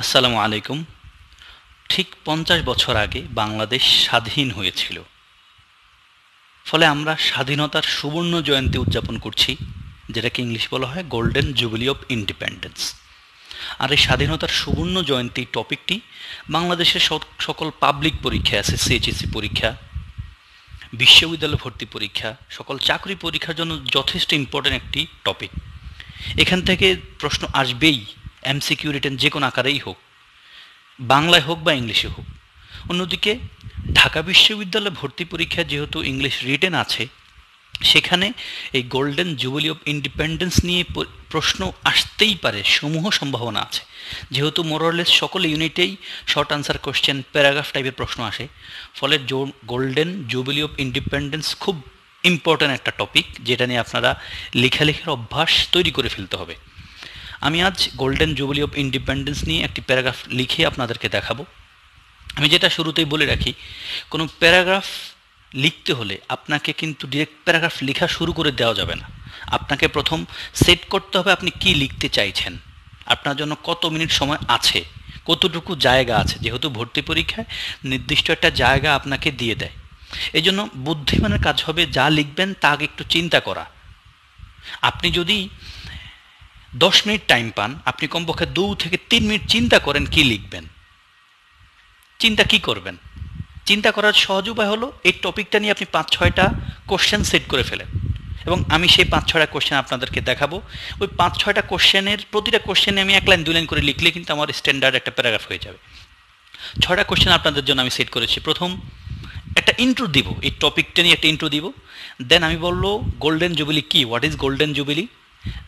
আসসালামু আলাইকুম। ঠিক ৫০ বছর আগে বাংলাদেশ স্বাধীন হয়েছিল। ফলে আমরা স্বাধীনতার সুবর্ণ জয়ন্তী উদযাপন করছি, যেটাকে ইংলিশ বলা হয় গোল্ডেন জুবিলি অফ ইন্ডিপেন্ডেন্স। আর এই স্বাধীনতার সুবর্ণ জয়ন্তী টপিকটি বাংলাদেশের সকল পাবলিক পরীক্ষা, এসএসসি, এইচএসসি পরীক্ষা, বিশ্ববিদ্যালয় ভর্তি পরীক্ষা, সকল চাকরি পরীক্ষার জন্য যথেষ্ট ইম্পর্ট্যান্ট একটি টপিক। এখান থেকে প্রশ্ন আসবেই, এমসিকিউ রিটেন যে কোনো আকারেই হোক, বাংলায় হোক বা ইংলিশে হোক। অন্যদিকে ঢাকা বিশ্ববিদ্যালয় ভর্তি পরীক্ষা যেহেতু ইংলিশ রিটেন আছে, সেখানে এই গোল্ডেন জুবিলি অফ ইন্ডিপেন্ডেন্স নিয়ে প্রশ্ন আসতেই পারে, সমূহ সম্ভাবনা আছে। যেহেতু মোরলেস সকল ইউনিটেই শর্ট আনসার কোশ্চেন, প্যারাগ্রাফ টাইপের প্রশ্ন আসে, ফলে গোল্ডেন জুবিলি অফ ইন্ডিপেন্ডেন্স খুব ইম্পর্ট্যান্ট একটা টপিক, যেটা নিয়ে আপনারা লেখালেখির অভ্যাস তৈরি করে ফেলতে হবে। আমি আজ গোল্ডেন জুবিলি অফ ইন্ডিপেন্ডেন্স নিয়ে একটি প্যারাগ্রাফ লিখে আপনাদেরকে দেখাবো। আমি যেটা শুরুতেই বলে রাখি, কোনো প্যারাগ্রাফ লিখতে হলে আপনাকে কিন্তু ডিরেক্ট প্যারাগ্রাফ লেখা শুরু করে দেওয়া যাবে না। আপনাকে প্রথম সেট করতে হবে আপনি কি লিখতে চাইছেন, আপনার জন্য কত মিনিট সময় আছে, কতটুকু জায়গা আছে। যেহেতু ভর্তি পরীক্ষায় নির্দিষ্ট একটা জায়গা আপনাকে দিয়ে দেয়, এই জন্য বুদ্ধিমানের কাজ হবে যা লিখবেন তা আগে একটু চিন্তা করা। আপনি যদি 10 মিনিট টাইম পান, আপনি কমপক্ষে 2 থেকে 3 মিনিট চিন্তা করেন কি লিখবেন। চিন্তা কি করবেন? চিন্তা করার সহজ উপায় হলো এই টপিকটা নিয়ে আপনি 5-6টা কোশ্চেন সেট করে ফেলেন, এবং আমি সেই 5-6টা কোশ্চেন আপনাদেরকে দেখাবো। ওই 5-6টা কোশ্চেনের প্রতিটা কোশ্চেনে আমি 1 লাইন 2 লাইন করে লিখলে কিন্তু আমার স্ট্যান্ডার্ড একটা প্যারাগ্রাফ হয়ে যাবে। 6টা কোশ্চেন আপনাদের জন্য আমি সেট করেছি। প্রথম একটা ইন্ট্রো দিব, এই টপিকটা নিয়ে একটা ইন্ট্রো দিব। দেন আমি বলবো গোল্ডেন জুবিলি কি, what is golden jubilee.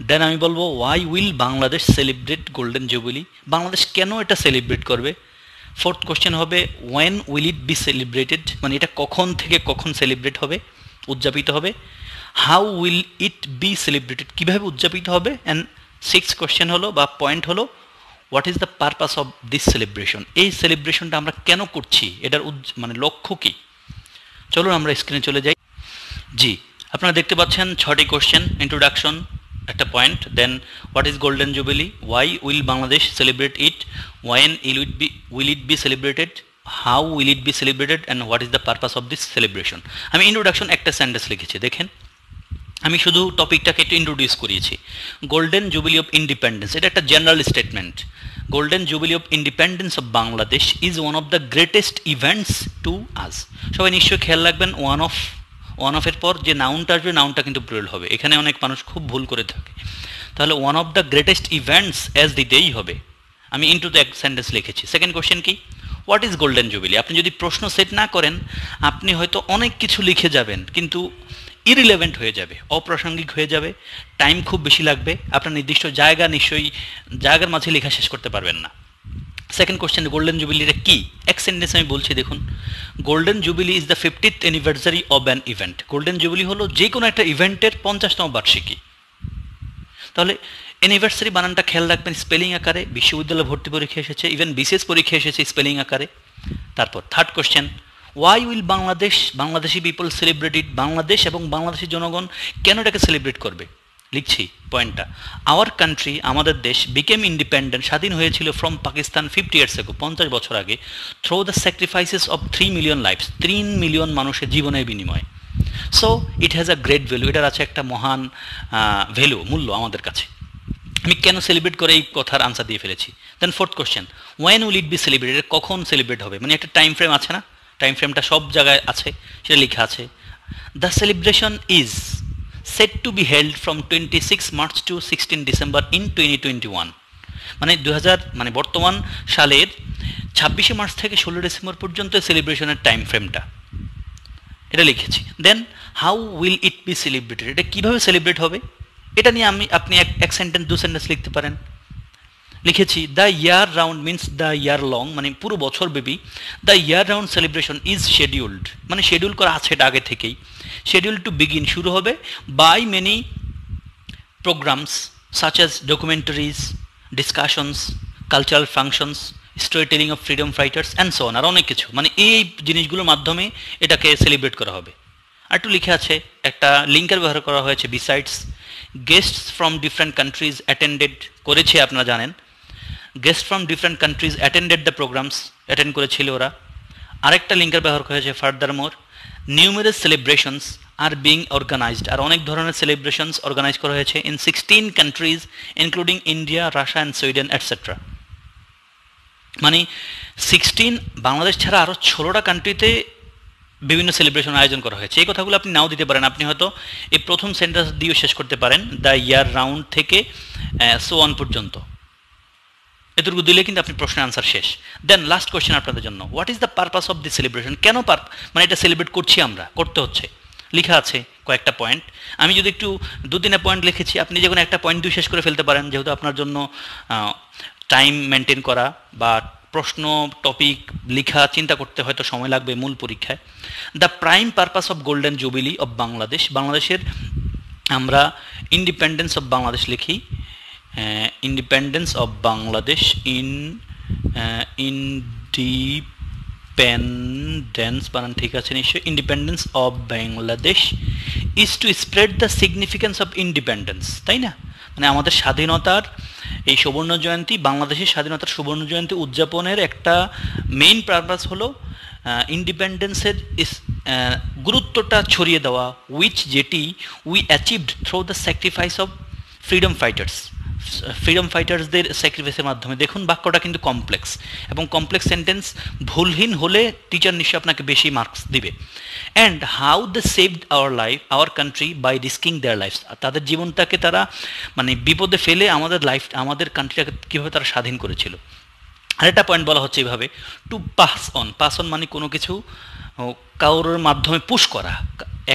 Then আমি বলবো why will Bangladesh celebrate golden jubilee, Bangladesh কেন এটা সেলিব্রেট করবে। ফোর্থ কোশ্চেন হবে when will it be celebrated, মানে এটা কখন থেকে কখন সেলিব্রেট হবে, উদযাপিত হবে। How will it be celebrated, কীভাবে উদযাপিত হবে। অ্যান্ড সিক্স কোশ্চেন হলো বা পয়েন্ট হলো what is the purpose of this celebration, এই সেলিব্রেশনটা আমরা কেন করছি, এটার মানে লক্ষ্য কী। চলুন আমরা স্ক্রিনে চলে যাই। জি, আপনারা দেখতে পাচ্ছেন 6টি কোশ্চেন। ইন্ট্রোডাকশন একটা point, then what is golden jubilee, why will Bangladesh celebrate it, when will it be celebrated, how will it be celebrated, and what is the purpose of this celebration. আমি ইন্ট্রোডাকশন একটা sentence লিখেছি, দেখেন আমি শুধু টপিকটাকে একটু introduce করিয়েছি। Golden jubilee of independence, এটা একটা general statement. Golden jubilee of independence of Bangladesh is one of the greatest events to us. সবাই নিশ্চয়ই খেয়াল রাখবেন, ওয়ান অফের পর যে নাউনটা আসবে, নাউনটা কিন্তু প্লুরাল হবে। এখানে অনেক মানুষ খুব ভুল করে থাকে, তাহলে one of the greatest events as দিতেই হবে। আমি ইনটু দ্য সেন্টেন্স লিখেছি। সেকেন্ড কোশ্চেন কি, হোয়াট ইজ গোল্ডেন জুবিলি। আপনি যদি প্রশ্ন সেট না করেন, আপনি হয়তো অনেক কিছু লিখে যাবেন, কিন্তু ইরিলেভেন্ট হয়ে যাবে, অপ্রাসঙ্গিক হয়ে যাবে, টাইম খুব বেশি লাগবে, আপনার নির্দিষ্ট জায়গার মাঝে লেখা শেষ করতে পারবেন না। সেকেন্ড কোশ্চেন, গোল্ডেন জুবিলিটা কি। এক সেন্টেন্স আমি বলছি, দেখুন। Golden jubilee is the 50th anniversary of an event. Golden jubilee হলো যে কোনো একটা ইভেন্টের 50তম বার্ষিকী। তাহলে অ্যানিভার্সারি বানানটা খেয়াল রাখবেন, স্পেলিং আকারে বিশ্ববিদ্যালয় ভর্তি পরীক্ষা এসেছে, ইভেন বিসিএস পরীক্ষা এসেছে স্পেলিং আকারে। তারপর third question, why will Bangladeshi people celebrate ইট, বাংলাদেশ এবং বাংলাদেশি জনগণ কেন এটাকে সেলিব্রেট করবে। লিখছি পয়েন্টটা, আওয়ার কান্ট্রি, আমাদের দেশ, বিকেম ইন্ডিপেন্ডেন্ট, স্বাধীন হয়েছিল ফ্রম পাকিস্তান 50 years ago, 50 বছর আগে, through the sacrifices of 3 million lives, 3 million মানুষের জীবনের বিনিময়ে। So it has a great value, এটার আছে একটা মহান ভ্যালু, মূল্য আমাদের কাছে। আমি কেন সেলিব্রেট করে এই কথার আনসার দিয়ে ফেলেছি। Then fourth question, when will it be celebrated, কখন সেলিব্রেট হবে, মানে একটা টাইম ফ্রেম আছে না, টাইম ফ্রেমটা সব জায়গায় আছে, সেটা লেখা আছে। The celebration is set to be held from 26 March to 16 December in 2021, মানে মানে বর্তমান সালের 26শে মার্চ থেকে 16 ডিসেম্বর পর্যন্ত সেলিব্রেশনের টাইম ফ্রেমটা, এটা লিখেছি। Then how will it be celebrated, এটা কীভাবে সেলিব্রেট হবে, এটা নিয়ে আপনি এক সেন্টেন্স 2 সেন্টেন্স লিখতে পারেন। লিখেছি, the year round means the year long, মানে পুরো বছর ব্যাপী। The year round celebration is scheduled, মানে শিডিউল করা আছে এটা আগে থেকেই। শিডিউল টু বিগিন, শুরু হবে by many programs such as documentaries, discussions, cultural functions, story telling of freedom fighters and so on, আর অনেক কিছু, মানে এই জিনিসগুলোর মাধ্যমে এটাকে সেলিব্রেট করা হবে। আর একটু লিখে আছে, একটা লিঙ্কের ব্যবহার করা হয়েছে, besides guests from different countries attended, করেছে আপনারা জানেন। Guest from different countries attended the programs, attend করেছিল ওরা। আরেকটা লিঙ্কের ব্যবহার করা হয়েছে further more numerous celebrations are being organized, আর অনেক ধরনের সেলিব্রেশনস অর্গানাইজ করা হয়েছে in 16 countries including India, Russia and Sweden etcetera. মানে 16 বাংলাদেশ ছাড়া আরও 16টা কান্ট্রিতে বিভিন্ন সেলিব্রেশন আয়োজন করা হয়েছে। এই কথাগুলো আপনি নাও দিতে পারেন, আপনি হয়তো এই প্রথম সেন্টেন্স দিয়েও শেষ করতে পারেন, দ্য ইয়ার রাউন্ড থেকে সো অন পর্যন্ত। এতটুকু দিলে কিন্তু আপনি প্রশ্নের আনসার শেষ। দেন লাস্ট কোয়েশ্চেন আপনাদের জন্য, what is the purpose of the celebration? কেন মানে এটা সেলিব্রেট করছি আমরা, করতে হচ্ছে, লেখা আছে কয়েকটা পয়েন্ট। আমি যদি একটু 2-3 পয়েন্ট লিখেছি, আপনি যখন একটা পয়েন্ট দিয়ে শেষ করে ফেলতে পারেন, যেহেতু আপনার জন্য টাইম মেনটেন করা বা প্রশ্ন টপিক লেখা চিন্তা করতে হয়তো সময় লাগবে মূল পরীক্ষায়। The prime purpose of golden jubilee of Bangladesh, বাংলাদেশের আমরা ইন্ডিপেন্ডেন্স অফ বাংলাদেশ লিখি, ইন্ডিপেন্ডেন্স অফ বাংলাদেশ ইন্ডিপেন্ডেন্স বানান ঠিক আছে নিশ্চয়ই, independence of Bangladesh is to spread the significance of independence, তাই না? মানে আমাদের স্বাধীনতার এই সুবর্ণ জয়ন্তী, বাংলাদেশের স্বাধীনতার সুবর্ণ জয়ন্তী উদযাপনের একটা মেইন পারপাস হলো ইন্ডিপেন্ডেন্সের গুরুত্বটা ছড়িয়ে দেওয়া, যেটি we achieved through the sacrifice of freedom ফাইটার্সদের স্যাক্রিফাইসের মাধ্যমে। দেখুন বাক্যটা কিন্তু কমপ্লেক্স, এবং কমপ্লেক্স সেন্টেন্স ভুলহীন হলে টিচার নিশ্চয়ই আপনাকে বেশি মার্কস দিবে। And how they saved our country by risking their lives, তাদের জীবনটাকে তারা মানে বিপদে ফেলে আমাদের কান্ট্রিটাকে কীভাবে তারা স্বাধীন করেছিল। আরেকটা পয়েন্ট বলা হচ্ছে এইভাবে, টু পাস অন মানে কোনো কিছু কারোর মাধ্যমে পুশ করা,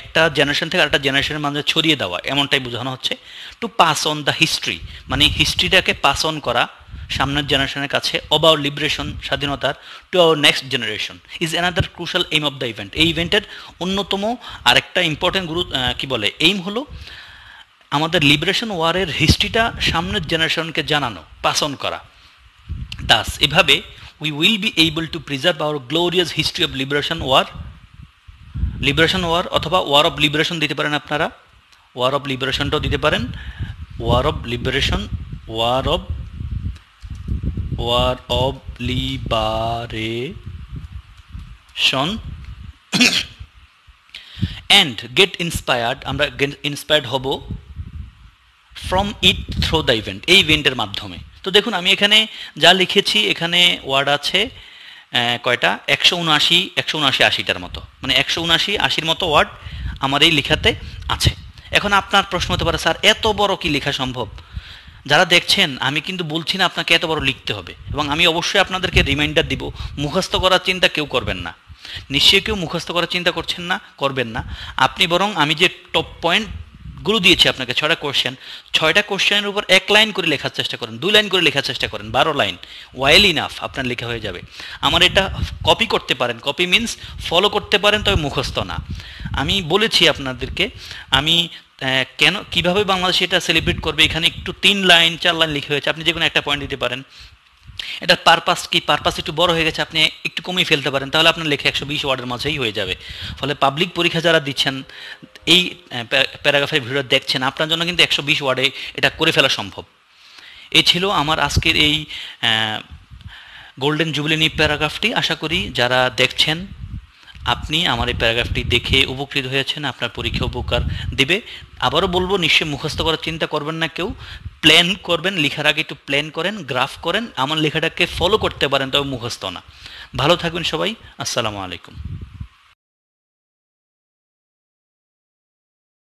একটা জেনারেশন থেকে আরেকটা জেনারেশনের মাধ্যমে ছড়িয়ে দেওয়া, এমনটাই বোঝানো হচ্ছে। To pass on the history মানে হিস্ট্রিটাকে পাস অন করা সামনের জেনারেশনের কাছে, অব আওয়ার লিবারেশন স্বাধীনতার, to our next generation is another crucial aim of the event. এই ইভেন্টের অন্যতম আরেকটা ইম্পর্টেন্ট এইম হলো আমাদের লিবারেশন ওয়ারের হিস্ট্রিটা সামনের জেনারেশনকে জানানো, পাস অন করা। দাস এভাবে we will be able to preserve our glorious history of liberation war অথবা ওয়ার অফ লিবারেশন দিতে পারেন আপনারা, ওয়ার অফ লিবারেশনটাও দিতে পারেন, war of liberation and get inspired, আমরা ইন্সপায়ার্ড হব from it through the event, এই ইভেন্টের মাধ্যমে। তো দেখুন আমি এখানে যা লিখেছি, এখানে ওয়ার্ড আছে কয়টা, 179-179-80টার মতো, মানে 179-80 মতো ওয়ার্ড আমার এই লেখাতে আছে। এখন আপনার প্রশ্ন হতে পারে, স্যার এত বড় কি লেখা সম্ভব? যারা দেখছেন, আমি কিন্তু বলছি না আপনাকে এত বড় লিখতে হবে, এবং আমি অবশ্যই আপনাদেরকে রিমাইন্ডার দিব, মুখস্থ করার চিন্তা কেউ করবেন না, নিশ্চয়ই কেউ মুখস্থ করার চিন্তা করবেন না। আপনি বরং আমি যে টপ পয়েন্টগুলো দিয়েছি আপনাকে, 6টা কোয়েশ্চেন, 6টা কোয়েশ্চেনের উপর 1 লাইন করে লেখার চেষ্টা করেন, 2 লাইন করে লেখার চেষ্টা করেন, 12 লাইন ওয়েল ইনাফ, আপনার লেখা হয়ে যাবে। আমার এটা কপি করতে পারেন, কপি মিনস ফলো করতে পারেন, তবে মুখস্থ না। আমি বলেছি আপনাদেরকে, আমি কীভাবে বাংলাদেশ এটা সেলিব্রেট করবে, এখানে একটু 3 লাইন 4 লাইন লিখে হয়েছে, আপনি যে কোনো একটা পয়েন্ট দিতে পারেন। এটার পারপাস কি, পারপাস একটু বড় হয়ে গেছে, আপনি একটু কমিয়ে ফেলতে পারেন, তাহলে আপনার লেখা 120 ওয়ার্ডের মাঝেই হয়ে যাবে। ফলে পাবলিক পরীক্ষা যারা দিচ্ছেন, এই প্যারাগ্রাফের ভিডিও দেখছেন, আপনার জন্য কিন্তু 120 ওয়ার্ডে এটা করে ফেলা সম্ভব। এই ছিল আমার আজকের এই গোল্ডেন জুবিলি নিয়ে প্যারাগ্রাফটি। আশা করি যারা দেখছেন আপনি আমার এই প্যারাগ্রাফটি দেখে উপকৃত হয়েছেন, আপনার পরীক্ষা উপকার দিবে। আবারও বলবো, নিশ্চয়ই মুখস্থ করার চিন্তা করবেন না কেউ, প্ল্যান করবেন, লেখার আগে একটু প্ল্যান করেন, গ্রাফ করেন, আমার লেখাটাকে ফলো করতে পারেন, তবে মুখস্থ না। ভালো থাকবেন সবাই, আসসালামু আলাইকুম।